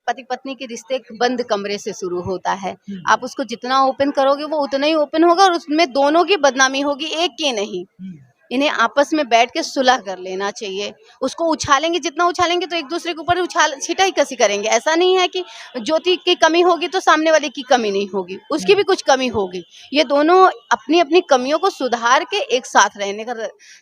पति पत्नी के रिश्ते एक बंद कमरे से शुरू होता है। आप उसको जितना ओपन करोगे वो उतना ही ओपन होगा और उसमें दोनों की बदनामी होगी, एक की नहीं। इन्हें आपस में बैठ के सुलह कर लेना चाहिए। उसको उछालेंगे, जितना उछालेंगे तो एक दूसरे के ऊपर उछाल छिटाई कसी करेंगे। ऐसा नहीं है कि ज्योति की कमी होगी तो सामने वाले की कमी नहीं होगी, उसकी भी कुछ कमी होगी। ये दोनों अपनी अपनी कमियों को सुधार के एक साथ रहने का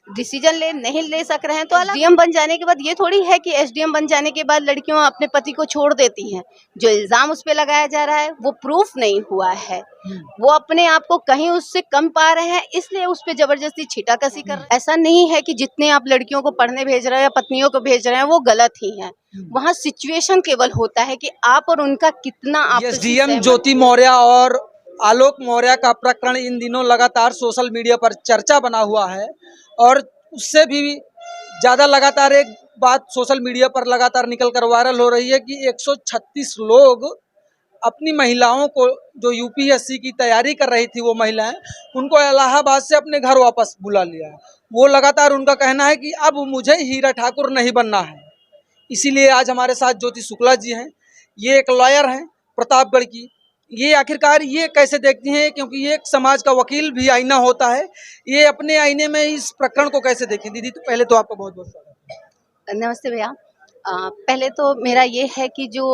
डिसीजन नहीं ले सक रहे हैं तो एसडीएम बन जाने के बाद ये थोड़ी है कि एसडीएम बन जाने के बाद लड़कियां अपने पति को छोड़ देती हैं। जो इल्जाम उस पर लगाया जा रहा है वो प्रूफ नहीं हुआ है, वो अपने आप को कहीं उससे कम पा रहे हैं, इसलिए उस पर जबरदस्ती छीटाकसी कर रहे हैं। ऐसा नहीं है कि जितने आप लड़कियों को पढ़ने भेज रहे हैं या पत्नियों को भेज रहे हैं वो गलत ही है। वहाँ सिचुएशन केवल होता है कि आप और उनका कितना एसडीएम ज्योति मौर्य और आलोक मौर्य का प्रकरण इन दिनों लगातार सोशल मीडिया पर चर्चा बना हुआ है और उससे भी ज्यादा लगातार एक बात सोशल मीडिया पर लगातार निकल कर वायरल हो रही है कि 136 लोग अपनी महिलाओं को, जो यूपीएससी की तैयारी कर रही थी वो महिलाएं, उनको इलाहाबाद से अपने घर वापस बुला लिया है। वो लगातार उनका कहना है कि अब मुझे हीरा ठाकुर नहीं बनना है। इसीलिए आज हमारे साथ ज्योति शुक्ला जी हैं, ये एक लॉयर हैं प्रतापगढ़ की। ये आखिरकार ये कैसे देखती हैं, क्योंकि ये एक समाज का वकील भी आईना होता है, ये अपने आईने में इस प्रकरण को कैसे देखें? दीदी तो पहले तो आपका बहुत बहुत स्वागत। नमस्ते भैया। पहले तो मेरा ये है कि जो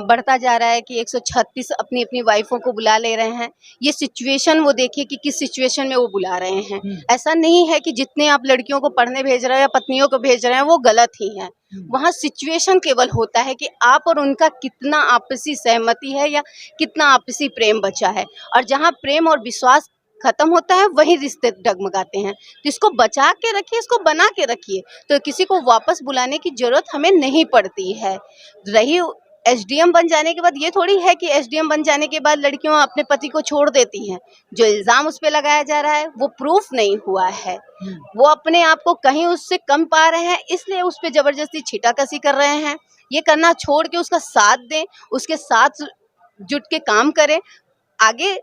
बढ़ता जा रहा है कि 136 अपनी अपनी वाइफों को बुला ले रहे हैं, ये सिचुएशन वो देखिए कि किस सिचुएशन में वो बुला रहे हैं। ऐसा नहीं है कि जितने आप लड़कियों को पढ़ने भेज रहे हैं या पत्नियों को भेज रहे हैं वो गलत ही है। वहाँ सिचुएशन केवल होता है कि आप और उनका कितना आपसी सहमति है या कितना आपसी प्रेम बचा है, और जहाँ प्रेम और विश्वास खत्म होता है वही रिश्ते डगमगाते हैं। तो इसको बचा के रखिए, इसको बना के रखिए, तो किसी को वापस बुलाने की जरूरत हमें नहीं पड़ती है। रही एसडीएम बन जाने के बाद ये थोड़ी है कि एसडीएम बन जाने के बाद लड़कियां अपने पति को छोड़ देती हैं। जो इल्जाम उस पर लगाया जा रहा है वो प्रूफ नहीं हुआ है, वो अपने आप को कहीं उससे कम पा रहे हैं, इसलिए उस पर जबरदस्ती छीटाकसी कर रहे हैं। ये करना छोड़ के उसका साथ दें, उसके साथ जुट के काम करें। आगे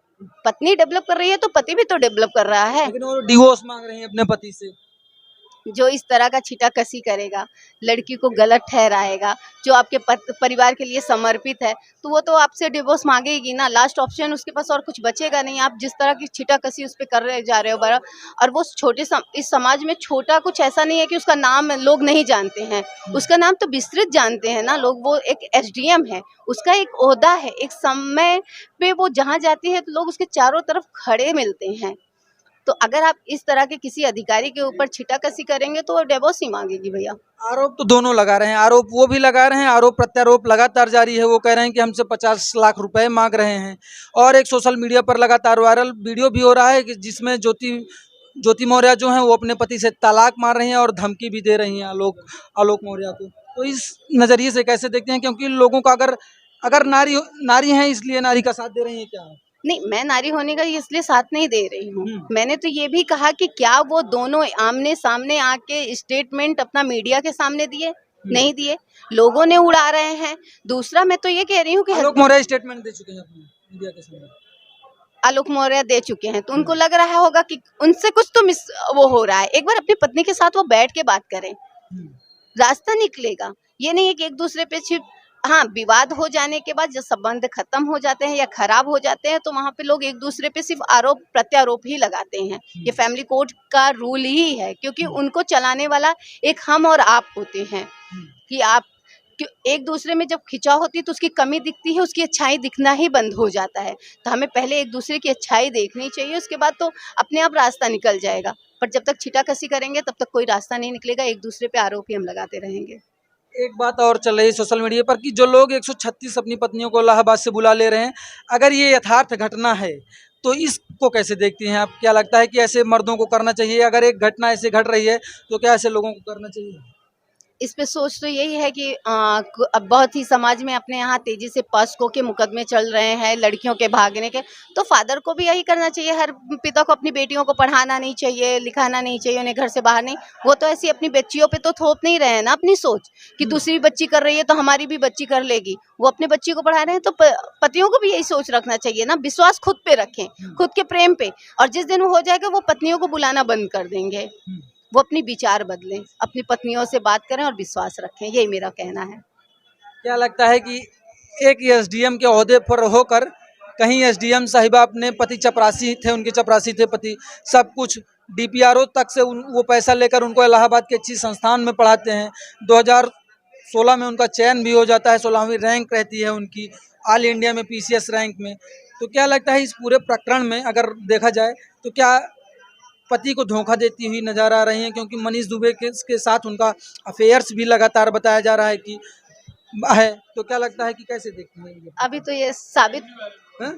पत्नी डेवलप कर रही है तो पति भी तो डेवलप कर रहा है। लेकिन वो डिवोर्स मांग रही हैं अपने पति से। जो इस तरह का छीटाकसी करेगा, लड़की को गलत ठहराएगा, जो आपके परिवार के लिए समर्पित है, तो वो तो आपसे डिवोर्स मांगेगी ना। लास्ट ऑप्शन उसके पास और कुछ बचेगा नहीं। आप जिस तरह की छीटाकसी उस पर कर रहे जा रहे हो बड़ा, और वो इस समाज में छोटा कुछ ऐसा नहीं है कि उसका नाम लोग नहीं जानते हैं, उसका नाम तो विस्तृत जानते हैं ना लोग। वो एक एसडीएम है, उसका एक ओहदा है, एक समय पे वो जहाँ जाती है तो लोग उसके चारों तरफ खड़े मिलते हैं। तो अगर आप इस तरह के किसी अधिकारी के ऊपर छीटाकसी करेंगे तो वो डिवोर्स ही मांगेगी भैया। आरोप तो दोनों लगा रहे हैं, आरोप वो भी लगा रहे हैं, आरोप प्रत्यारोप लगातार जारी है। वो कह रहे हैं कि हमसे 50 लाख रुपए मांग रहे हैं, और एक सोशल मीडिया पर लगातार वायरल वीडियो भी हो रहा है कि जिसमें ज्योति मौर्य जो हैं वो अपने पति से तलाक मार रही हैं और धमकी भी दे रही हैं आलोक मौर्य को। तो इस नजरिए से कैसे देखते हैं, क्योंकि लोगों का अगर नारी है इसलिए नारी का साथ दे रही है क्या? नहीं, मैं नारी होने का इसलिए साथ नहीं दे रही हूँ। मैंने तो ये भी कहा कि क्या वो दोनों आमने सामने आके स्टेटमेंट अपना मीडिया के सामने दिए? नहीं दिए, लोगों ने उड़ा रहे हैं। दूसरा मैं तो ये कह रही हूँ कि आलोक मौर्य स्टेटमेंट दे चुके हैं अपने मीडिया के सामने। आलोक मौर्य दे चुके हैं तो उनको लग रहा होगा कि उनसे कुछ तो वो हो रहा है। एक बार अपनी पत्नी के साथ वो बैठ के बात करें, रास्ता निकलेगा। ये नहीं है कि एक दूसरे पे हाँ, विवाद हो जाने के बाद जब संबंध खत्म हो जाते हैं या खराब हो जाते हैं तो वहाँ पे लोग एक दूसरे पे सिर्फ आरोप प्रत्यारोप ही लगाते हैं। ये फैमिली कोर्ट का रूल ही है, क्योंकि उनको चलाने वाला एक हम और आप होते हैं। कि आप एक दूसरे में जब खिंचाव होती है तो उसकी कमी दिखती है, उसकी अच्छाई दिखना ही बंद हो जाता है। तो हमें पहले एक दूसरे की अच्छाई देखनी चाहिए, उसके बाद तो अपने आप रास्ता निकल जाएगा। पर जब तक छीटाकसी करेंगे तब तक कोई रास्ता नहीं निकलेगा, एक दूसरे पे आरोप ही हम लगाते रहेंगे। एक बात और चल रही है सोशल मीडिया पर कि जो लोग 136 अपनी पत्नियों को इलाहाबाद से बुला ले रहे हैं, अगर ये यथार्थ घटना है तो इसको कैसे देखती हैं आप? क्या लगता है कि ऐसे मर्दों को करना चाहिए? अगर एक घटना ऐसे घट रही है तो क्या ऐसे लोगों को करना चाहिए? इस पे सोच तो यही है कि अब बहुत ही समाज में अपने यहाँ तेजी से पॉस्को के मुकदमे चल रहे हैं लड़कियों के भागने के, तो फादर को भी यही करना चाहिए। हर पिता को अपनी बेटियों को पढ़ाना नहीं चाहिए, लिखाना नहीं चाहिए, उन्हें घर से बाहर नहीं। वो तो ऐसी अपनी बच्चियों पे तो थोप नहीं रहे हैं ना अपनी सोच कि दूसरी बच्ची कर रही है तो हमारी भी बच्ची कर लेगी। वो अपनी बच्ची को पढ़ा रहे हैं तो पतियों को भी यही सोच रखना चाहिए ना। विश्वास खुद पे रखें, खुद के प्रेम पे, और जिस दिन वो हो जाएगा वो पत्नियों को बुलाना बंद कर देंगे। वो अपनी विचार बदलें, अपनी पत्नियों से बात करें और विश्वास रखें, यही मेरा कहना है। क्या लगता है कि एक एसडीएम के ओहदे पर होकर कहीं एसडीएम साहिबा अपने पति चपरासी थे, उनके चपरासी थे पति, सब कुछ डीपीआरओ तक से वो पैसा लेकर उनको इलाहाबाद की अच्छी संस्थान में पढ़ाते हैं। 2016 में उनका चयन भी हो जाता है, 16वीं रैंक रहती है उनकी ऑल इंडिया में पीसीएस रैंक में। तो क्या लगता है इस पूरे प्रकरण में अगर देखा जाए तो क्या पति को धोखा देती हुई नजर आ रही हैं, क्योंकि मनीष दुबे के साथ उनका अफेयर्स भी लगातार बताया जा रहा है कि है, तो क्या लगता है कि कैसे देखते हैं ये? अभी तो ये साबित हैं?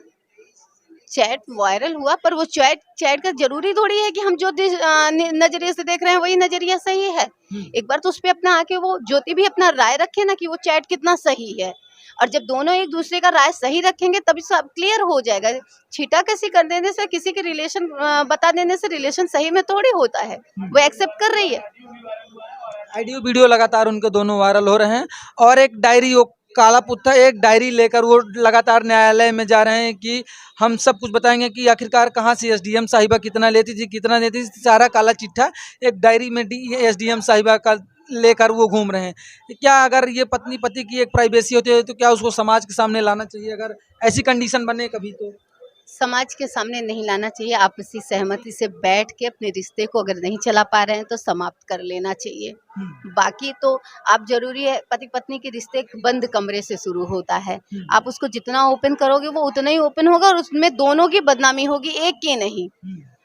चैट वायरल हुआ, पर वो चैट चैट का जरूरी थोड़ी है कि हम जो नजरिए से देख रहे हैं वही नजरिया सही है। एक बार तो उस पे अपना आके वो ज्योति भी अपना राय रखे ना कि वो चैट कितना सही है, और जब दोनों एक दूसरे का राय सही रखेंगे तभी सब क्लियर हो जाएगा। छीटा कसी कर देने से, किसी के रिलेशन बता देने से रिलेशन सही में थोड़ी होता है। वो एक्सेप्ट कर रही है। ऑडियो वीडियो लगातार उनके दोनों वायरल हो रहे हैं, और एक डायरी, वो काला पुत्ता एक डायरी लेकर वो लगातार न्यायालय में जा रहे हैं कि हम सब कुछ बताएंगे कि आखिरकार कहाँ से एसडीएम साहिबा कितना लेती थी, सारा काला चिट्ठा एक डायरी में एसडीएम साहिबा का लेकर वो घूम रहे हैं। क्या अगर ये पत्नी पति की एक प्राइवेसी होती है तो क्या उसको समाज के सामने लाना चाहिए, अगर ऐसी कंडीशन बने कभी तो? समाज के सामने नहीं लाना चाहिए। आपसी सहमति से बैठ के अपने रिश्ते को अगर नहीं चला पा रहे हैं तो समाप्त कर लेना चाहिए। बाकी तो आप जरूरी है, पति पत्नी के रिश्ते एक बंद कमरे से शुरू होता है। आप उसको जितना ओपन करोगे वो उतना ही ओपन होगा, और उसमें दोनों की बदनामी होगी, एक की नहीं।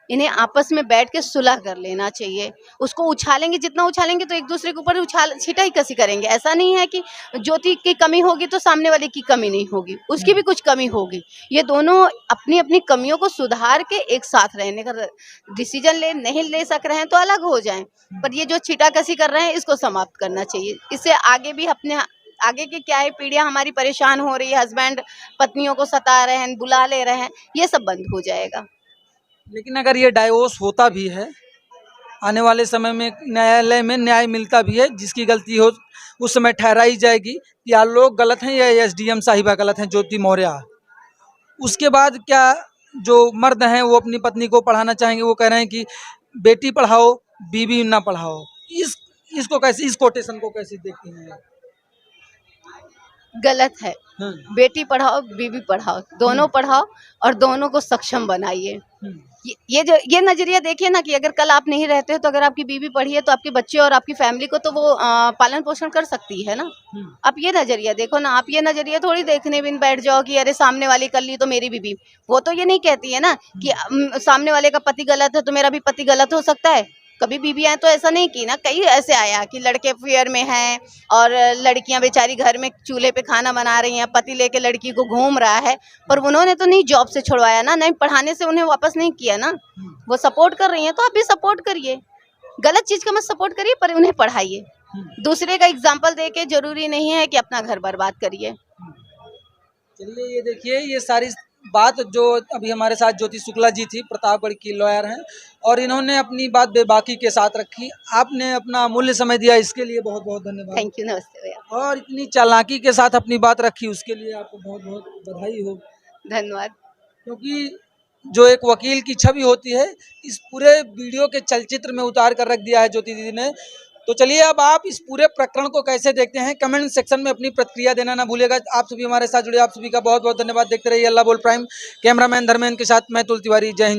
इन्हें आपस में बैठ के सुलह कर लेना चाहिए। उसको उछालेंगे, जितना उछालेंगे तो एक दूसरे के ऊपर छिटाई कसी करेंगे। ऐसा नहीं है कि ज्योति की कमी होगी तो सामने वाले की कमी नहीं होगी, उसकी भी कुछ कमी होगी। ये दोनों अपनी अपनी कमियों को सुधार के एक साथ रहने का डिसीजन नहीं ले सक रहे हैं तो अलग हो जाएं, पर ये जो छिटाकसी कर रहे हैं इसको समाप्त करना चाहिए। इससे आगे भी अपने आगे की क्या है, पीढ़ियां हमारी परेशान हो रही है, हस्बैंड पत्नियों को सता रहे हैं, बुला ले रहे हैं, ये सब बंद हो जाएगा। लेकिन अगर ये डाइवोर्स होता भी है, आने वाले समय में न्यायालय में न्याय मिलता भी है, जिसकी गलती हो उस समय ठहराई जाएगी कि या लोग गलत हैं या एसडीएम साहिबा गलत हैं, ज्योति मौर्य। उसके बाद क्या जो मर्द हैं वो अपनी पत्नी को पढ़ाना चाहेंगे, वो कह रहे हैं कि बेटी पढ़ाओ बीवी ना पढ़ाओ। इसको कैसे, इस कोटेशन को कैसे देखते हैं? गलत है। बेटी पढ़ाओ बीवी पढ़ाओ, दोनों पढ़ाओ और दोनों को सक्षम बनाइए। ये नजरिया देखिए ना कि अगर कल आप नहीं रहते हो तो अगर आपकी बीवी पढ़ी है तो आपके बच्चे और आपकी फैमिली को तो वो पालन पोषण कर सकती है ना। आप ये नजरिया देखो ना, आप ये नजरिया थोड़ी देखने बिन बैठ जाओ कि अरे सामने वाली कर ली तो मेरी बीवी। वो तो ये नहीं कहती है ना कि सामने वाले का पति गलत है तो मेरा भी पति गलत हो सकता है। कभी बीबियां तो ऐसा नहीं की ना, कई ऐसे आया कि लड़के अफेयर में हैं और लड़कियां बेचारी घर में चूल्हे पे खाना बना रही हैं, पति लेके लड़की को घूम रहा है, पर उन्होंने तो नहीं जॉब से छुड़वाया ना, नहीं पढ़ाने से उन्हें वापस नहीं किया ना। वो सपोर्ट कर रही हैं तो आप भी सपोर्ट करिए। गलत चीज का मत सपोर्ट करिए, पर उन्हें पढ़ाइए। दूसरे का एग्जाम्पल देके जरूरी नहीं है कि अपना घर बर्बाद करिए। चलिए, ये देखिए, ये सारी बात जो अभी हमारे साथ ज्योति शुक्ला जी थी, प्रतापगढ़ की लॉयर हैं, और इन्होंने अपनी बात बेबाकी के साथ रखी। आपने अपना अमूल्य समय दिया, इसके लिए बहुत बहुत धन्यवाद। थैंक यू, नमस्ते भैया। और इतनी चालाकी के साथ अपनी बात रखी उसके लिए आपको बहुत बहुत बधाई हो। धन्यवाद। क्योंकि जो एक वकील की छवि होती है, इस पूरे वीडियो के चलचित्र में उतार कर रख दिया है ज्योति दीदी ने। तो चलिए, अब आप इस पूरे प्रकरण को कैसे देखते हैं, कमेंट सेक्शन में अपनी प्रतिक्रिया देना ना भूलिएगा। आप सभी हमारे साथ जुड़े, आप सभी का बहुत बहुत धन्यवाद। देखते रहिए अल्लाह बोल प्राइम। कैमरामैन धर्मेंद्र के साथ मैं तुल तिवारी। जय हिंद।